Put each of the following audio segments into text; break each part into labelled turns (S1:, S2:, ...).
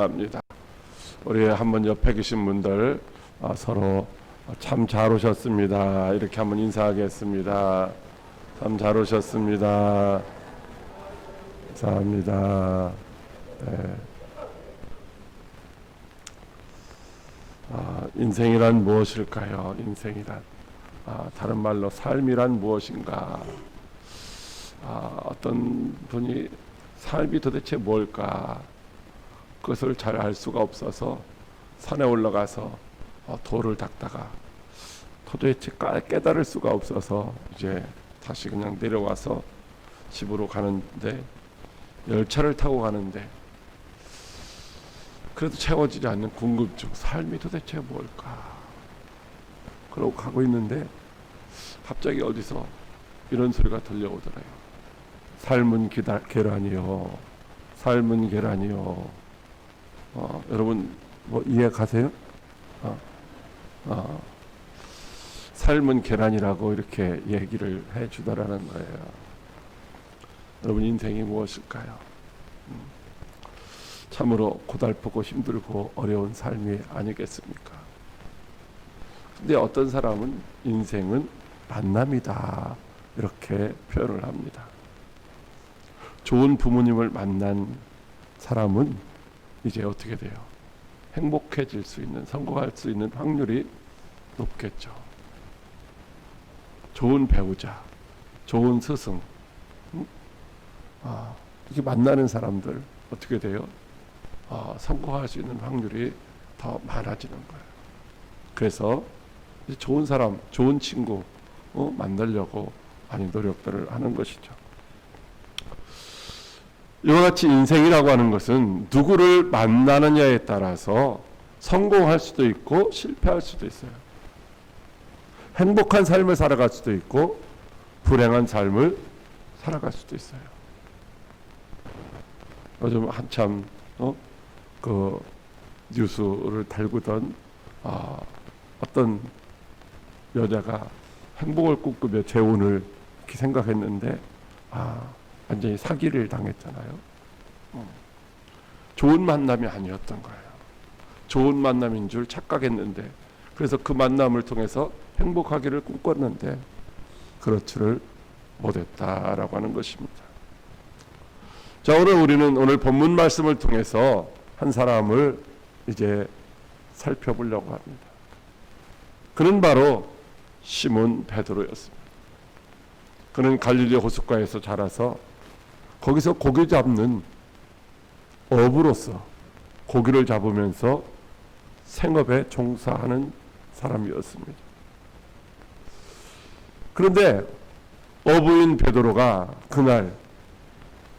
S1: 합니다. 우리 한번 옆에 계신 분들 서로 참 잘 오셨습니다. 이렇게 한번 인사하겠습니다. 참 잘 오셨습니다. 감사합니다. 네. 인생이란 무엇일까요? 인생이란 다른 말로 삶이란 무엇인가? 어떤 분이 삶이 도대체 뭘까? 그것을 잘 알 수가 없어서 산에 올라가서 돌을 닦다가 도대체 깨달을 수가 없어서 이제 다시 그냥 내려와서 집으로 가는데, 열차를 타고 가는데 그래도 채워지지 않는 궁금증, 삶이 도대체 뭘까? 그러고 가고 있는데 갑자기 어디서 이런 소리가 들려오더래요. 삶은 계란이요, 삶은 계란이요. 여러분 뭐 이해 가세요? 삶은 계란이라고 이렇게 얘기를 해주더라는 거예요. 여러분, 인생이 무엇일까요? 참으로 고달프고 힘들고 어려운 삶이 아니겠습니까? 근데 어떤 사람은 인생은 만남이다 이렇게 표현을 합니다. 좋은 부모님을 만난 사람은 이제 어떻게 돼요? 행복해질 수 있는, 성공할 수 있는 확률이 높겠죠. 좋은 배우자, 좋은 스승, 이렇게 만나는 사람들 어떻게 돼요? 성공할 수 있는 확률이 더 많아지는 거예요. 그래서 좋은 사람, 좋은 친구 만나려고 많이 노력들을 하는 것이죠. 이와 같이 인생이라고 하는 것은 누구를 만나느냐에 따라서 성공할 수도 있고 실패할 수도 있어요. 행복한 삶을 살아갈 수도 있고 불행한 삶을 살아갈 수도 있어요. 요즘 한참 그 뉴스를 달구던 어떤 여자가 행복을 꿈꾸며 재혼을 이렇게 생각했는데 완전히 사기를 당했잖아요. 좋은 만남이 아니었던 거예요. 좋은 만남인 줄 착각했는데, 그래서 그 만남을 통해서 행복하기를 꿈꿨는데 그렇지를 못했다라고 하는 것입니다. 자, 오늘 본문 말씀을 통해서 한 사람을 이제 살펴보려고 합니다. 그는 바로 시몬 베드로였습니다. 그는 갈릴리 호숫가에서 자라서 거기서 고기 잡는 어부로서 고기를 잡으면서 생업에 종사하는 사람이었습니다. 그런데 어부인 베드로가 그날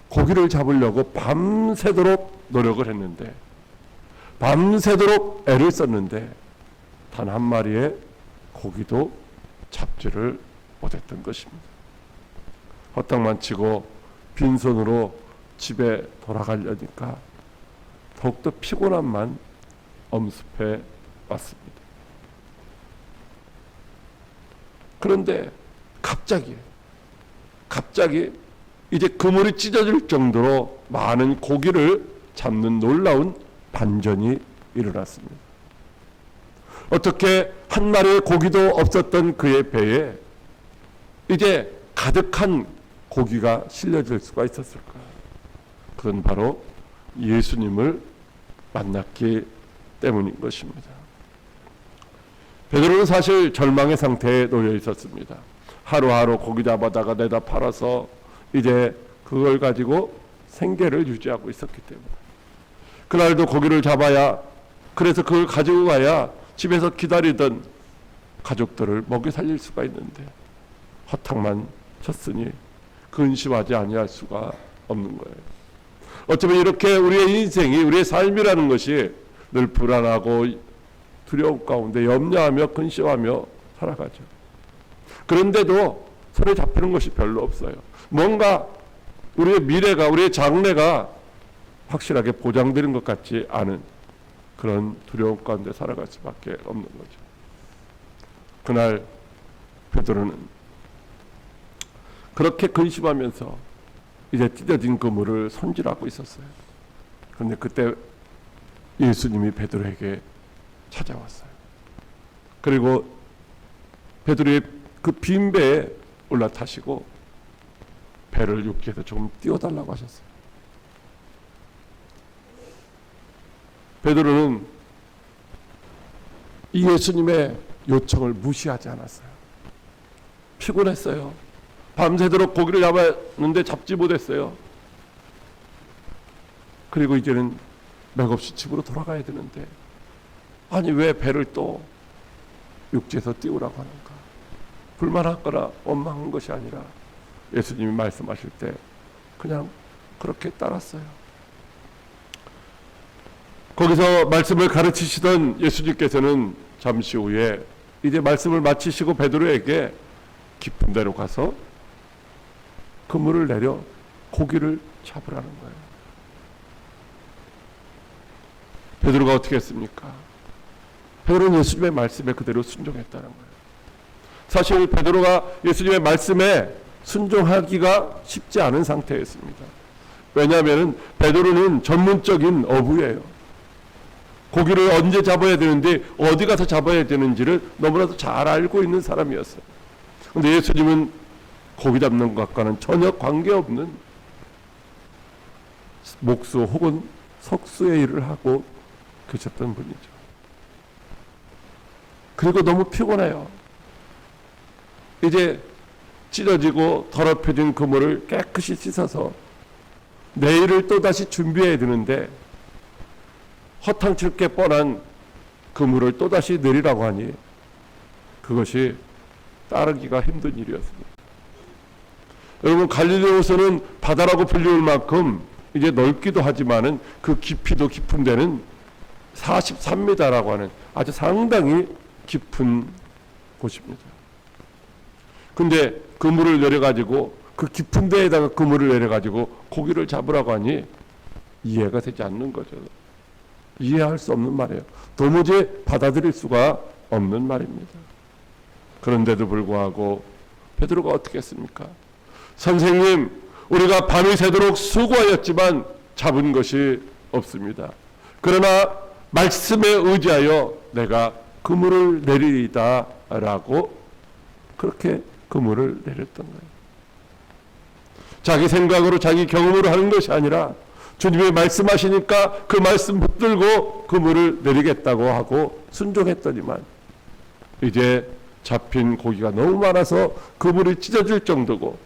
S1: 고기를 잡으려고 밤새도록 노력을 했는데, 밤새도록 애를 썼는데 단 한 마리의 고기도 잡지를 못했던 것입니다. 헛땅만 치고 빈손으로 집에 돌아가려니까 더욱더 피곤함만 엄습해 왔습니다. 그런데 갑자기 이제 그물이 찢어질 정도로 많은 고기를 잡는 놀라운 반전이 일어났습니다. 어떻게 한 마리의 고기도 없었던 그의 배에 이제 가득한 고기가 실려질 수가 있었을까? 그건 바로 예수님을 만났기 때문인 것입니다. 베드로는 사실 절망의 상태에 놓여 있었습니다. 하루하루 고기 잡아다가 내다 팔아서 이제 그걸 가지고 생계를 유지하고 있었기 때문에, 그날도 고기를 잡아야, 그래서 그걸 가지고 가야 집에서 기다리던 가족들을 먹여 살릴 수가 있는데 허탕만 쳤으니 근심하지 아니할 수가 없는 거예요. 어쩌면 이렇게 우리의 인생이, 우리의 삶이라는 것이 늘 불안하고 두려움 가운데 염려하며 근심하며 살아가죠. 그런데도 손에 잡히는 것이 별로 없어요. 뭔가 우리의 미래가, 우리의 장래가 확실하게 보장되는 것 같지 않은 그런 두려움 가운데 살아갈 수밖에 없는 거죠. 그날 베드로는 그렇게 근심하면서 이제 찢어진 그물을 손질하고 있었어요. 그런데 그때 예수님이 베드로에게 찾아왔어요. 그리고 베드로의 그 빈 배에 올라타시고 배를 육지에서 조금 띄워달라고 하셨어요. 베드로는 이 예수님의 요청을 무시하지 않았어요. 피곤했어요. 밤새도록 고기를 잡았는데 잡지 못했어요. 그리고 이제는 맥없이 집으로 돌아가야 되는데 아니 왜 배를 또 육지에서 띄우라고 하는가? 불만하거나 원망한 것이 아니라 예수님이 말씀하실 때 그냥 그렇게 따랐어요. 거기서 말씀을 가르치시던 예수님께서는 잠시 후에 이제 말씀을 마치시고 베드로에게 깊은 데로 가서 그물을 내려 고기를 잡으라는 거예요. 베드로가 어떻게 했습니까? 베드로는 예수님의 말씀에 그대로 순종했다는 거예요. 사실 베드로가 예수님의 말씀에 순종하기가 쉽지 않은 상태였습니다. 왜냐하면 베드로는 전문적인 어부예요. 고기를 언제 잡아야 되는데 어디 가서 잡아야 되는지를 너무나도 잘 알고 있는 사람이었어요. 그런데 예수님은 고기 잡는 것과는 전혀 관계없는 목수 혹은 석수의 일을 하고 계셨던 분이죠. 그리고 너무 피곤해요. 이제 찢어지고 더럽혀진 그물을 깨끗이 씻어서 내일을 또다시 준비해야 되는데 허탕칠 게 뻔한 그물을 또다시 내리라고 하니 그것이 따르기가 힘든 일이었습니다. 여러분, 갈릴리호서는 바다라고 불리울 만큼 이제 넓기도 하지만은 그 깊이도 깊은 데는 43m라고 하는 아주 상당히 깊은 곳입니다. 근데 그물을 내려가지고 그 깊은 데에다가 그물을 내려가지고 고기를 잡으라고 하니 이해가 되지 않는 거죠. 이해할 수 없는 말이에요. 도무지 받아들일 수가 없는 말입니다. 그런데도 불구하고 베드로가 어떻게 했습니까? 선생님, 우리가 밤이 새도록 수고하였지만 잡은 것이 없습니다. 그러나 말씀에 의지하여 내가 그물을 내리리다 라고 그렇게 그물을 내렸던 거예요. 자기 생각으로 자기 경험으로 하는 것이 아니라 주님이 말씀하시니까 그 말씀 붙들고 그물을 내리겠다고 하고 순종했더니만 이제 잡힌 고기가 너무 많아서 그물이 찢어질 정도고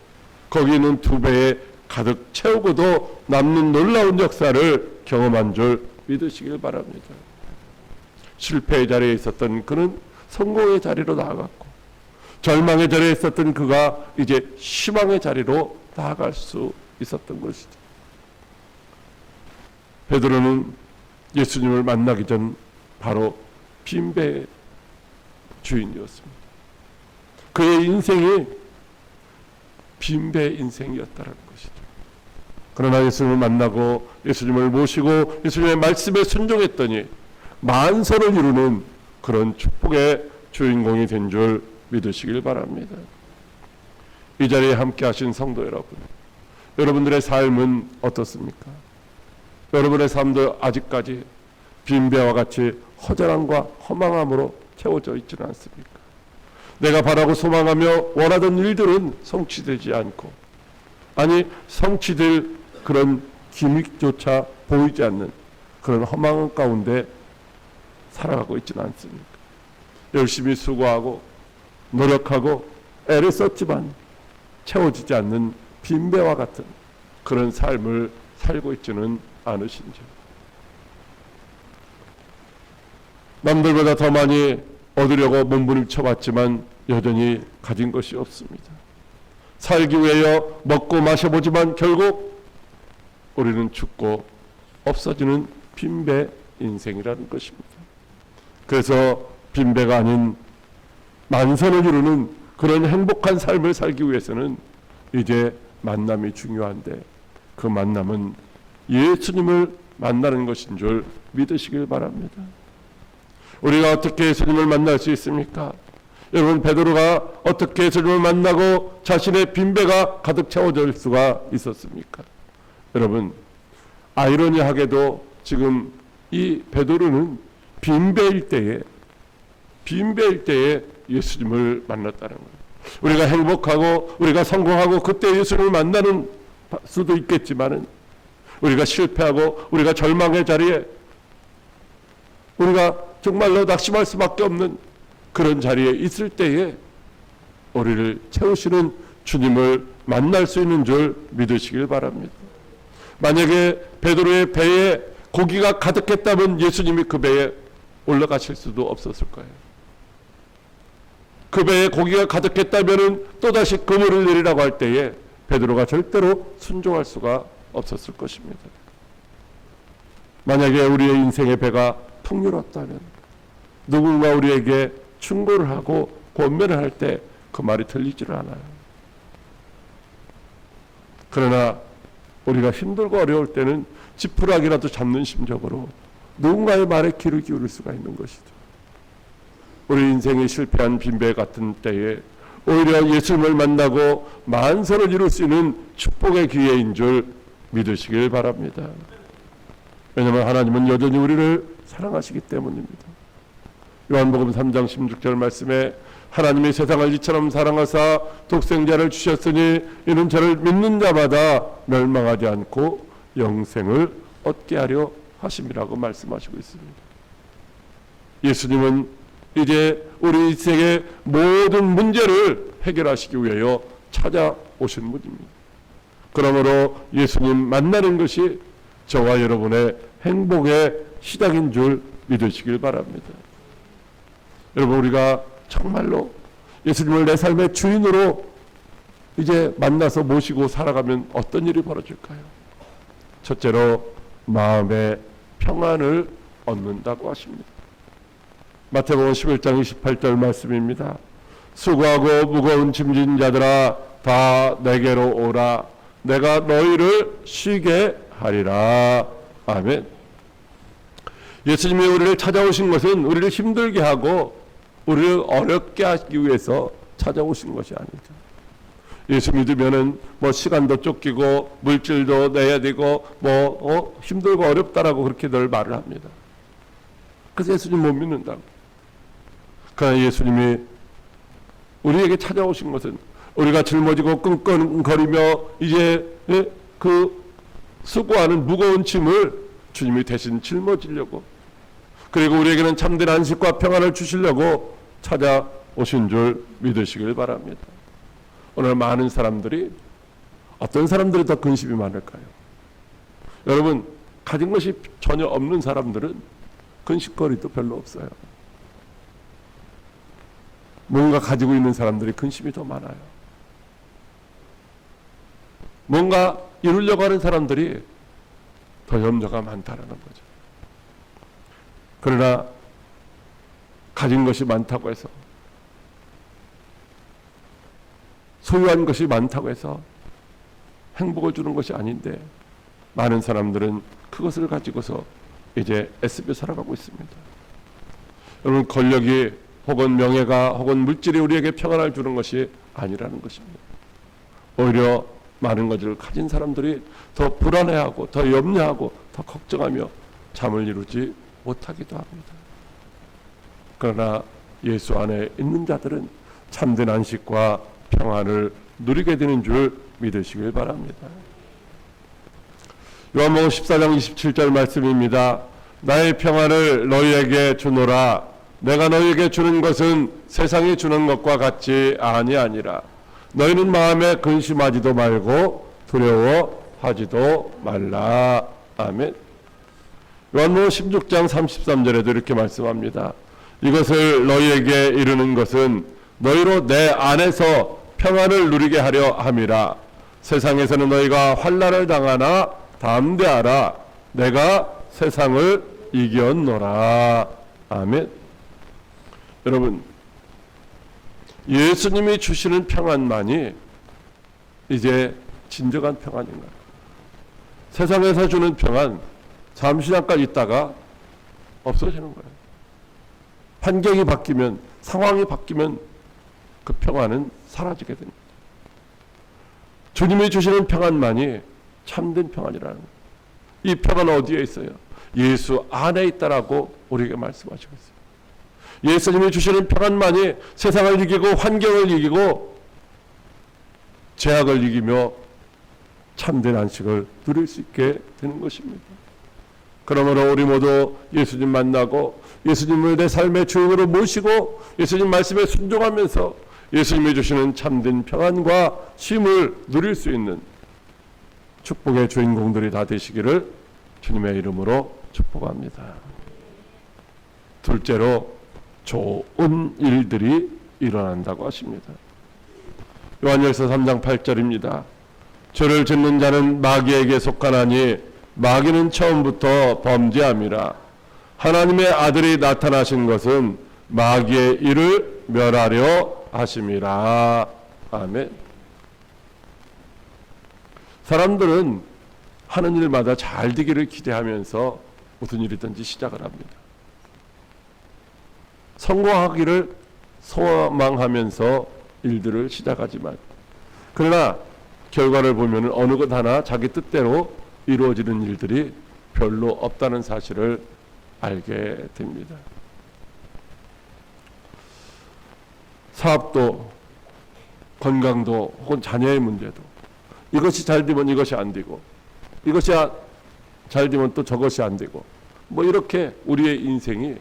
S1: 거기는 두 배에 가득 채우고도 남는 놀라운 역사를 경험한 줄 믿으시길 바랍니다. 실패의 자리에 있었던 그는 성공의 자리로 나아갔고 절망의 자리에 있었던 그가 이제 희망의 자리로 나아갈 수 있었던 것이죠. 베드로는 예수님을 만나기 전 바로 빈배의 주인이었습니다. 그의 인생이 빈배 인생이었다는 것이죠. 그러나 예수님을 만나고 예수님을 모시고 예수님의 말씀에 순종했더니 만선을 이루는 그런 축복의 주인공이 된 줄 믿으시길 바랍니다. 이 자리에 함께 하신 성도 여러분, 여러분들의 삶은 어떻습니까? 여러분의 삶도 아직까지 빈배와 같이 허전함과 허망함으로 채워져 있지는 않습니까? 내가 바라고 소망하며 원하던 일들은 성취되지 않고, 아니 성취될 그런 기믹조차 보이지 않는 그런 허망한 가운데 살아가고 있지는 않습니까? 열심히 수고하고 노력하고 애를 썼지만 채워지지 않는 빈배와 같은 그런 삶을 살고 있지는 않으신지. 남들보다 더 많이 얻으려고 몸부림쳐봤지만 여전히 가진 것이 없습니다. 살기 위하여 먹고 마셔보지만 결국 우리는 죽고 없어지는 빈배 인생이라는 것입니다. 그래서 빈배가 아닌 만선을 이루는 그런 행복한 삶을 살기 위해서는 이제 만남이 중요한데 그 만남은 예수님을 만나는 것인 줄 믿으시길 바랍니다. 우리가 어떻게 예수님을 만날 수 있습니까? 여러분, 베드로가 어떻게 예수님을 만나고 자신의 빈배가 가득 채워질 수가 있었습니까? 여러분, 아이러니하게도 지금 이 베드로는 빈배일 때에 예수님을 만났다는 거예요. 우리가 행복하고 우리가 성공하고 그때 예수님을 만나는 수도 있겠지만은, 우리가 실패하고 우리가 절망의 자리에 우리가 정말로 낙심할 수밖에 없는 그런 자리에 있을 때에 우리를 채우시는 주님을 만날 수 있는 줄 믿으시길 바랍니다. 만약에 베드로의 배에 고기가 가득했다면 예수님이 그 배에 올라가실 수도 없었을 거예요. 그 배에 고기가 가득했다면 또다시 그물을 내리라고 할 때에 베드로가 절대로 순종할 수가 없었을 것입니다. 만약에 우리의 인생의 배가 풍요롭다면 누군가 우리에게 충고를 하고 권면을 할 때 그 말이 들리지를 않아요. 그러나 우리가 힘들고 어려울 때는 지푸라기라도 잡는 심정으로 누군가의 말에 귀를 기울일 수가 있는 것이죠. 우리 인생이 실패한 빈배 같은 때에 오히려 예수님을 만나고 만선을 이룰 수 있는 축복의 기회인 줄 믿으시길 바랍니다. 왜냐하면 하나님은 여전히 우리를 사랑하시기 때문입니다. 요한복음 3장 16절 말씀에 하나님이 세상을 이처럼 사랑하사 독생자를 주셨으니 이는 저를 믿는 자마다 멸망하지 않고 영생을 얻게 하려 하심이라고 말씀하시고 있습니다. 예수님은 이제 우리 인생의 모든 문제를 해결하시기 위하여 찾아오신 분입니다. 그러므로 예수님 만나는 것이 저와 여러분의 행복의 시작인 줄 믿으시길 바랍니다. 여러분, 우리가 정말로 예수님을 내 삶의 주인으로 이제 만나서 모시고 살아가면 어떤 일이 벌어질까요? 첫째로 마음의 평안을 얻는다고 하십니다. 마태복음 11장 28절 말씀입니다. 수고하고 무거운 짐진 자들아 다 내게로 오라. 내가 너희를 쉬게 하리라. 아멘. 예수님이 우리를 찾아오신 것은 우리를 힘들게 하고 우리를 어렵게 하기 위해서 찾아오신 것이 아니죠. 예수 믿으면은 시간도 쫓기고 물질도 내야 되고 힘들고 어렵다라고 그렇게 늘 말을 합니다. 그래서 예수님 못 믿는다고. 그러나 예수님이 우리에게 찾아오신 것은 우리가 짊어지고 끙끙거리며 이제 그 수고하는 무거운 짐을 주님이 대신 짊어지려고, 그리고 우리에게는 참된 안식과 평안을 주시려고 찾아오신 줄 믿으시길 바랍니다. 오늘 많은 사람들이, 어떤 사람들이 더 근심이 많을까요? 여러분, 가진 것이 전혀 없는 사람들은 근심거리도 별로 없어요. 뭔가 가지고 있는 사람들이 근심이 더 많아요. 뭔가 이루려고 하는 사람들이 더 염려가 많다라는 거죠. 그러나 가진 것이 많다고 해서, 소유한 것이 많다고 해서 행복을 주는 것이 아닌데, 많은 사람들은 그것을 가지고서 이제 애쓰며 살아가고 있습니다. 여러분, 권력이 혹은 명예가 혹은 물질이 우리에게 평안을 주는 것이 아니라는 것입니다. 오히려 많은 것을 가진 사람들이 더 불안해하고 더 염려하고 더 걱정하며 잠을 이루지 못하기도 합니다. 그러나 예수 안에 있는 자들은 참된 안식과 평안을 누리게 되는 줄 믿으시길 바랍니다. 요한복음 14장 27절 말씀입니다. 나의 평안을 너희에게 주노라. 내가 너희에게 주는 것은 세상이 주는 것과 같지 아니하니라. 너희는 마음에 근심하지도 말고 두려워하지도 말라. 아멘. 요한복음 16장 33절에도 이렇게 말씀합니다. 이것을 너희에게 이르는 것은 너희로 내 안에서 평안을 누리게 하려 함이라. 세상에서는 너희가 환난을 당하나 담대하라. 내가 세상을 이겼노라. 아멘. 여러분, 예수님이 주시는 평안만이 이제 진정한 평안인가요? 세상에서 주는 평안, 잠시 잠깐 있다가 없어지는 거예요. 환경이 바뀌면, 상황이 바뀌면 그 평안은 사라지게 됩니다. 주님이 주시는 평안만이 참된 평안이라는 거예요. 이 평안은 어디에 있어요? 예수 안에 있다라고 우리에게 말씀하시고 있어요. 예수님이 주시는 평안만이 세상을 이기고 환경을 이기고 죄악을 이기며 참된 안식을 누릴 수 있게 되는 것입니다. 그러므로 우리 모두 예수님 만나고 예수님을 내 삶의 주인으로 모시고 예수님 말씀에 순종하면서 예수님이 주시는 참된 평안과 쉼을 누릴 수 있는 축복의 주인공들이 다 되시기를 주님의 이름으로 축복합니다. 둘째로 좋은 일들이 일어난다고 하십니다. 요한일서 3장 8절입니다. 죄를 짓는 자는 마귀에게 속하나니 마귀는 처음부터 범죄함이라. 하나님의 아들이 나타나신 것은 마귀의 일을 멸하려 하심이라. 아멘. 사람들은 하는 일마다 잘 되기를 기대하면서 무슨 일이든지 시작을 합니다. 성공하기를 소망하면서 일들을 시작하지만 그러나 결과를 보면 어느 것 하나 자기 뜻대로 이루어지는 일들이 별로 없다는 사실을 알게 됩니다. 사업도 건강도 혹은 자녀의 문제도 이것이 잘 되면 이것이 안 되고 이것이 잘 되면 또 저것이 안 되고 뭐 이렇게 우리의 인생이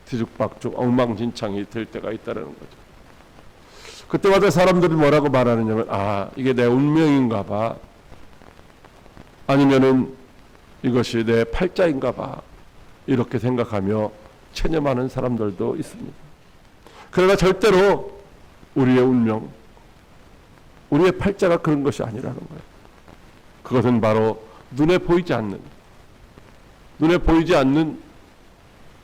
S1: 뒤죽박죽 엉망진창이 될 때가 있다는 거죠. 그때마다 사람들이 뭐라고 말하느냐면 이게 내 운명인가 봐. 아니면은 이것이 내 팔자인가 봐. 이렇게 생각하며 체념하는 사람들도 있습니다. 그러나 절대로 우리의 운명, 우리의 팔자가 그런 것이 아니라는 거예요. 그것은 바로 눈에 보이지 않는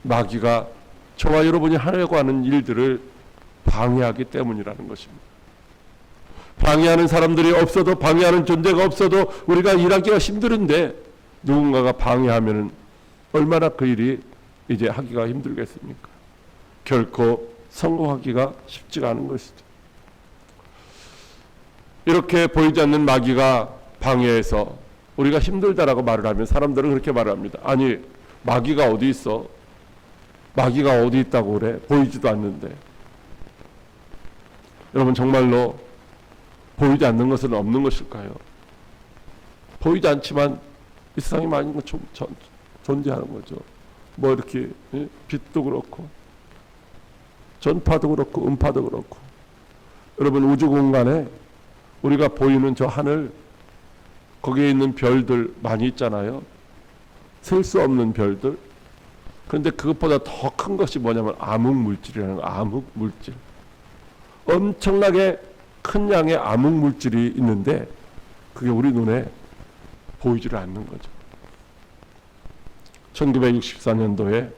S1: 마귀가 저와 여러분이 하려고 하는 일들을 방해하기 때문이라는 것입니다. 방해하는 사람들이 없어도 방해하는 존재가 없어도 우리가 일하기가 힘들은데 누군가가 방해하면 얼마나 그 일이 이제 하기가 힘들겠습니까? 결코 성공하기가 쉽지가 않은 것이죠. 이렇게 보이지 않는 마귀가 방해해서 우리가 힘들다라고 말을 하면 사람들은 그렇게 말을 합니다. 아니 마귀가 어디 있어? 마귀가 어디 있다고 그래? 보이지도 않는데. 여러분 정말로 보이지 않는 것은 없는 것일까요? 보이지 않지만 이 세상에 많은 것 존재하는 거죠. 뭐 이렇게 빛도 그렇고 전파도 그렇고 음파도 그렇고 여러분 우주 공간에 우리가 보이는 저 하늘 거기에 있는 별들 많이 있잖아요. 셀 수 없는 별들. 그런데 그것보다 더 큰 것이 뭐냐면 암흑물질이라는 거. 암흑물질. 엄청나게 큰 양의 암흑물질이 있는데 그게 우리 눈에 보이지를 않는 거죠. 1964년도에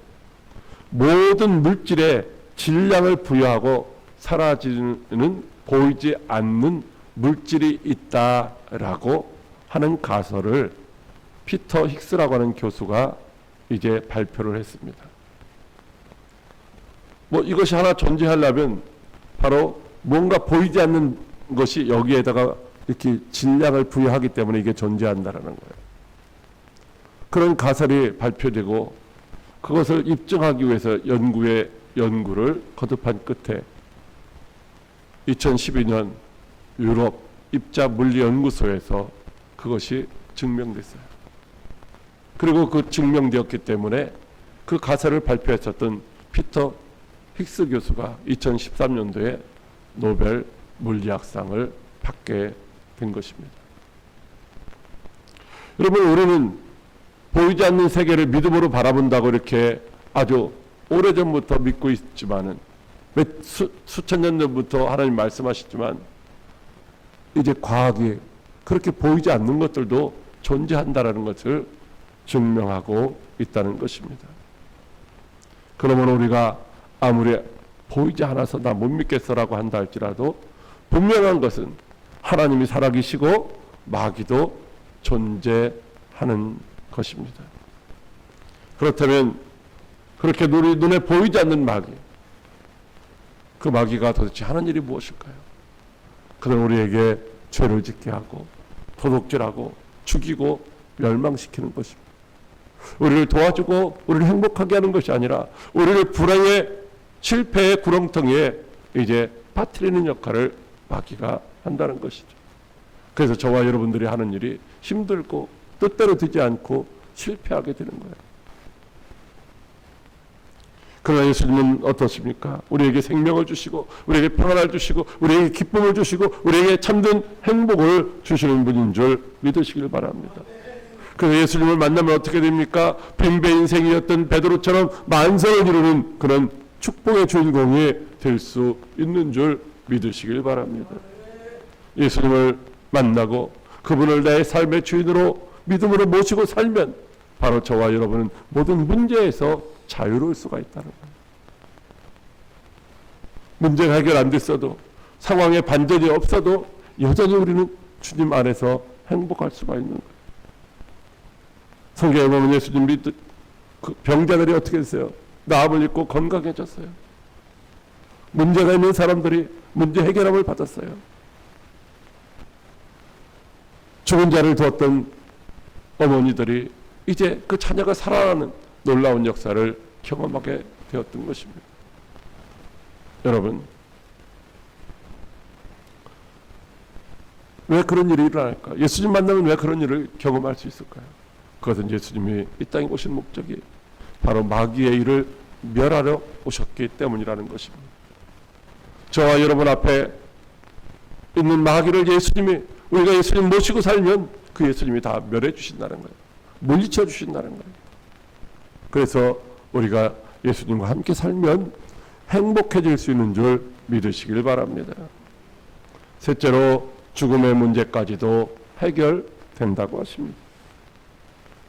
S1: 모든 물질에 질량을 부여하고 사라지는 보이지 않는 물질이 있다라고 하는 가설을 피터 힉스라고 하는 교수가 이제 발표를 했습니다. 뭐 이것이 하나 존재하려면 바로 뭔가 보이지 않는 것이 여기에다가 이렇게 질량을 부여하기 때문에 이게 존재한다라는 거예요. 그런 가설이 발표되고 그것을 입증하기 위해서 연구를 거듭한 끝에 2012년 유럽 입자물리연구소에서 그것이 증명됐어요. 그리고 그 증명되었기 때문에 그 가설을 발표했었던 피터 힉스 교수가 2013년도에 노벨 물리학상을 받게 된 것입니다. 여러분 우리는 보이지 않는 세계를 믿음으로 바라본다고 이렇게 아주 오래전부터 믿고 있지만은 수천 년 전부터 하나님 말씀하셨지만 이제 과학이 그렇게 보이지 않는 것들도 존재한다라는 것을 증명하고 있다는 것입니다. 그러면 우리가 아무리 보이지 않아서 나 못 믿겠어라고 한다 할지라도 분명한 것은 하나님이 살아계시고 마귀도 존재하는 것입니다. 그렇다면 그렇게 우리 눈에 보이지 않는 마귀, 그 마귀가 도대체 하는 일이 무엇일까요? 그는 우리에게 죄를 짓게 하고 도둑질하고 죽이고 멸망시키는 것입니다. 우리를 도와주고 우리를 행복하게 하는 것이 아니라 우리를 불행의 실패의 구렁텅이에 이제 빠뜨리는 역할을 마귀가 한다는 것이죠. 그래서 저와 여러분들이 하는 일이 힘들고 뜻대로 되지 않고 실패하게 되는 거예요. 그러나 예수님은 어떻습니까? 우리에게 생명을 주시고 우리에게 평안을 주시고 우리에게 기쁨을 주시고 우리에게 참된 행복을 주시는 분인 줄 믿으시길 바랍니다. 그래서 예수님을 만나면 어떻게 됩니까? 빈배 인생이었던 베드로처럼 만성을 이루는 그런 축복의 주인공이 될 수 있는 줄 믿으시길 바랍니다. 예수님을 만나고 그분을 내 삶의 주인으로 믿음으로 모시고 살면 바로 저와 여러분은 모든 문제에서 자유로울 수가 있다는 거예요. 문제가 해결 안 됐어도 상황에 반전이 없어도 여전히 우리는 주님 안에서 행복할 수가 있는 거예요. 성경에 보면 예수님 그 병자들이 어떻게 됐어요? 나음을 입고 건강해졌어요. 문제가 있는 사람들이 문제 해결함을 받았어요. 죽은 자를 두었던 어머니들이 이제 그 자녀가 살아나는 놀라운 역사를 경험하게 되었던 것입니다. 여러분, 왜 그런 일이 일어날까? 예수님 만나면 왜 그런 일을 경험할 수 있을까요? 그것은 예수님이 이 땅에 오신 목적이 바로 마귀의 일을 멸하러 오셨기 때문이라는 것입니다. 저와 여러분 앞에 있는 마귀를 우리가 예수님 모시고 살면 그 예수님이 다 멸해 주신다는 거예요. 물리쳐 주신다는 거예요. 그래서 우리가 예수님과 함께 살면 행복해질 수 있는 줄 믿으시길 바랍니다. 셋째로 죽음의 문제까지도 해결된다고 하십니다.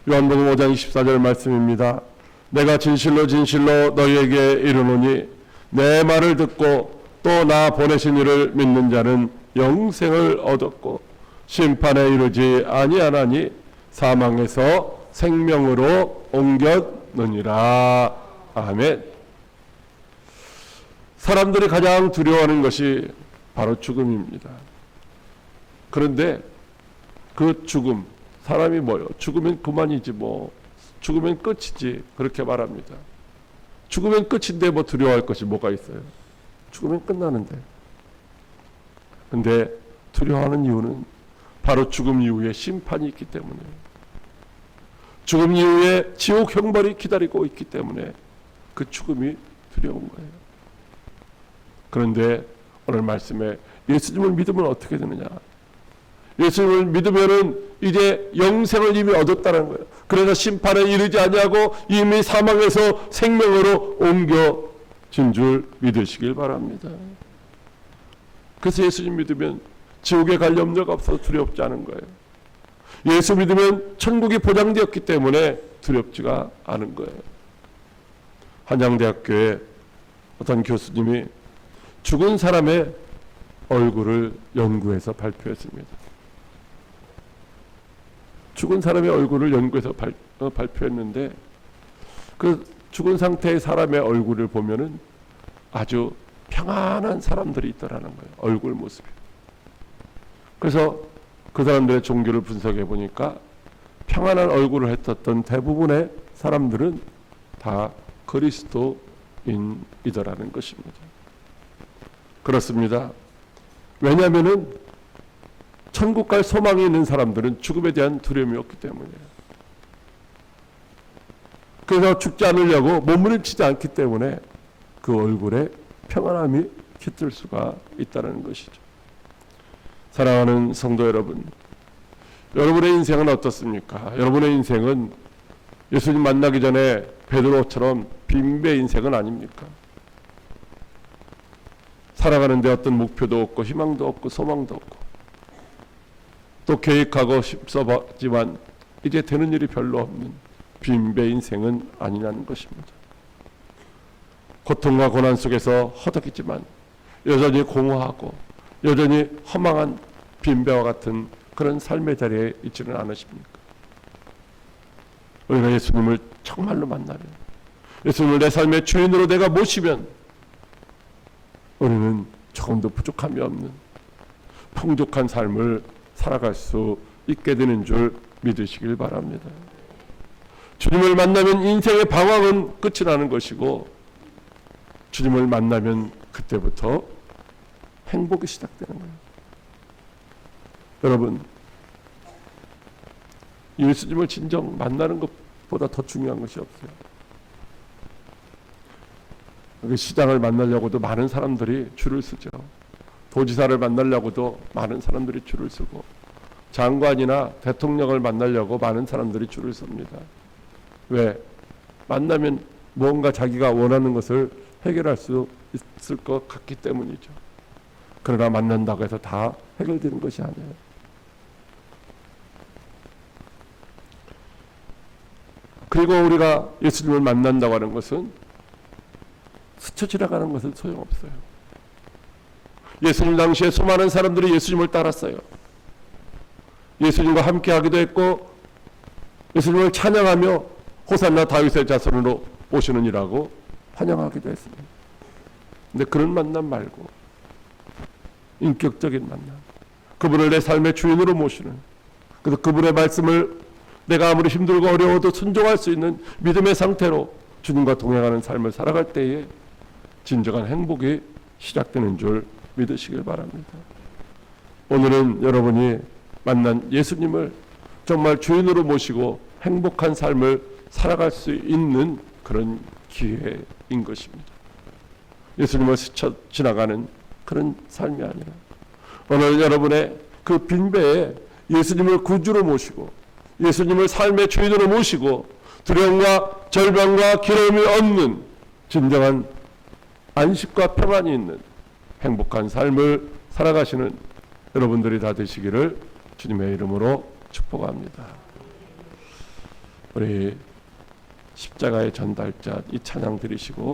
S1: 요한복음 5장 24절 말씀입니다. 내가 진실로 진실로 너희에게 이르노니 내 말을 듣고 또 나 보내신 이를 믿는 자는 영생을 얻었고 심판에 이르지 아니하나니 사망에서 생명으로 옮겼느니라. 아멘. 사람들이 가장 두려워하는 것이 바로 죽음입니다. 그런데 그 죽음, 사람이 뭐요? 죽으면 그만이지 뭐. 죽으면 끝이지. 그렇게 말합니다. 죽으면 끝인데 뭐 두려워할 것이 뭐가 있어요? 죽으면 끝나는데. 근데 두려워하는 이유는 바로 죽음 이후에 심판이 있기 때문에, 죽음 이후에 지옥 형벌이 기다리고 있기 때문에 그 죽음이 두려운 거예요. 그런데 오늘 말씀에 예수님을 믿으면 어떻게 되느냐? 예수님을 믿으면은 이제 영생을 이미 얻었다는 거예요. 그래서 심판에 이르지 아니하고 이미 사망에서 생명으로 옮겨진 줄 믿으시길 바랍니다. 그래서 예수님 믿으면 지옥에 갈 염려가 없어서 두렵지 않은 거예요. 예수 믿으면 천국이 보장되었기 때문에 두렵지가 않은 거예요. 한양대학교에 어떤 교수님이 죽은 사람의 얼굴을 연구해서 발표했습니다. 죽은 사람의 얼굴을 연구해서 발표했는데 그 죽은 상태의 사람의 얼굴을 보면은 아주 평안한 사람들이 있더라는 거예요. 얼굴 모습이. 그래서 그 사람들의 종교를 분석해 보니까 평안한 얼굴을 했었던 대부분의 사람들은 다 그리스도인이더라는 것입니다. 그렇습니다. 왜냐하면은 천국 갈 소망이 있는 사람들은 죽음에 대한 두려움이 없기 때문이에요. 그래서 죽지 않으려고 몸부림치지 않기 때문에 그 얼굴에 평안함이 깃들 수가 있다는 것이죠. 사랑하는 성도 여러분, 여러분의 인생은 어떻습니까? 여러분의 인생은 예수님 만나기 전에 베드로처럼 빈배 인생은 아닙니까? 살아가는데 어떤 목표도 없고 희망도 없고 소망도 없고 또 계획하고 힘써봤지만 이제 되는 일이 별로 없는 빈배 인생은 아니라는 것입니다. 고통과 고난 속에서 허덕이지만 여전히 공허하고 여전히 허망한 빈배와 같은 그런 삶의 자리에 있지는 않으십니까? 우리가 예수님을 정말로 만나면, 예수님을 내 삶의 주인으로 내가 모시면 우리는 조금도 부족함이 없는 풍족한 삶을 살아갈 수 있게 되는 줄 믿으시길 바랍니다. 주님을 만나면 인생의 방황은 끝이 나는 것이고 주님을 만나면 그때부터 행복이 시작되는 거예요. 여러분, 예수님을 진정 만나는 것보다 더 중요한 것이 없어요. 시장을 만나려고도 많은 사람들이 줄을 서죠. 도지사를 만나려고도 많은 사람들이 줄을 서고, 장관이나 대통령을 만나려고 많은 사람들이 줄을 섭니다. 왜? 만나면 뭔가 자기가 원하는 것을 해결할 수 있을 것 같기 때문이죠. 그러나 만난다고 해서 다 해결되는 것이 아니에요. 그리고 우리가 예수님을 만난다고 하는 것은 스쳐 지나가는 것은 소용없어요. 예수님 당시에 수많은 사람들이 예수님을 따랐어요. 예수님과 함께 하기도 했고 예수님을 찬양하며 호산나 다윗의 자손으로 오시는 이라고 환영하기도 했습니다. 근데 그런 만남 말고 인격적인 만남, 그분을 내 삶의 주인으로 모시는, 그래서 그분의 말씀을 내가 아무리 힘들고 어려워도 순종할 수 있는 믿음의 상태로 주님과 동행하는 삶을 살아갈 때에 진정한 행복이 시작되는 줄 믿으시길 바랍니다. 오늘은 여러분이 만난 예수님을 정말 주인으로 모시고 행복한 삶을 살아갈 수 있는 그런 기회인 것입니다. 예수님을 스쳐 지나가는 그런 삶이 아니라 오늘 여러분의 그 빈배에 예수님을 구주로 모시고 예수님을 삶의 주인으로 모시고 두려움과 절망과 괴로움이 없는 진정한 안식과 평안이 있는 행복한 삶을 살아가시는 여러분들이 다 되시기를 주님의 이름으로 축복합니다. 우리 십자가의 전달자 이 찬양 드리시고